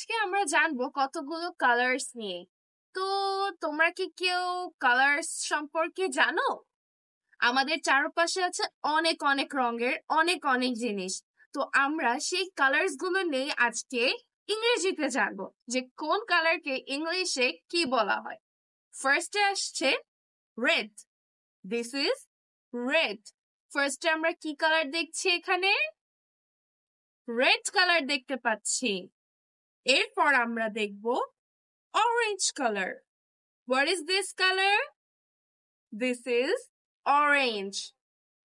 আজকে আমরা জানবো কতগুলো কালার্স নিয়ে। তো তোমরা কি কেউ কালার্স সম্পর্কে জানো? আমাদের চারপাশে আছে অনেক অনেক রঙের অনেক অনেক জিনিস। তো আমরা সেই কালার্স গুলো নিয়ে আজকে ইংরেজিতে জানবো যে কোন কালারকে ইংলিশে কি বলা হয়। ফার্স্টে আসছে রেড। This is red. ফার্স্টে আমরা কি কালার দেখছি? এখানে রেড কালার দেখতে পাচ্ছি। এরপর আমরা দেখব orange colour. What is this colour? This is orange.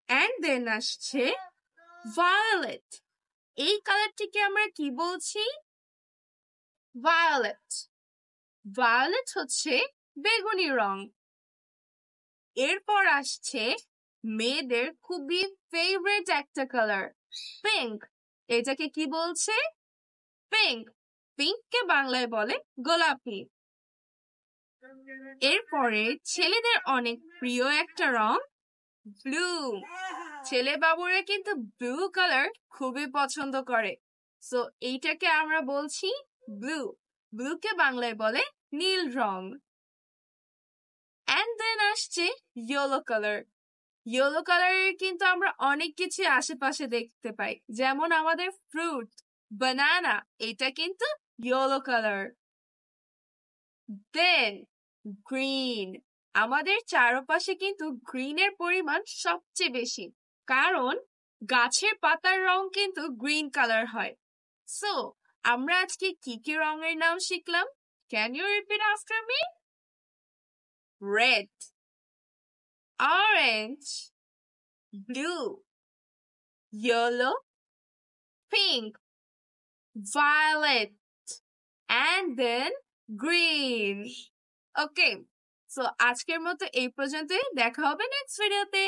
And then আসছে ভায়োলেট। এই কালারটিকে আমরা কি বলছি? ভায়োলেট। ভায়োলেট হচ্ছে বেগুনি রং। এরপর আসছে মেয়েদের খুবই ফেভারিট একটা কালার, পিঙ্ক। এটাকে কি বলছে? পিঙ্ক। পিঙ্ককে বাংলায় বলে গোলাপি। এরপরে ছেলেদের অনেক প্রিয় একটা রং ব্লু। ছেলে বাবুরা কিন্তু ব্লু কালার খুবই পছন্দ করে। সো এইটাকে আমরা বলছি ব্লু। ব্লুকে বাংলায় বলে নীল রং। এন্ড দেন আসছে ইয়েলো কালার। ইয়েলো কালারের কিন্তু আমরা অনেক কিছু আশেপাশে দেখতে পাই, যেমন আমাদের ফ্রুট বানানা, এটা কিন্তু ইয়েলো কালার। দেন গ্রিন। আমাদের চারপাশে কিন্তু গ্রিনের পরিমাণ সবচেয়ে বেশি, কারণ গাছের পাতার রং কিন্তু গ্রিন কালার হয়। সো আমরা আজকে কি কি রঙের নাম শিখলাম? Can you repeat after me? Red, orange, blue, yellow, pink, violet, and then green. Okay, so আজকের মতো এই পর্যন্তই। দেখা হবে নেক্সট ভিডিওতে।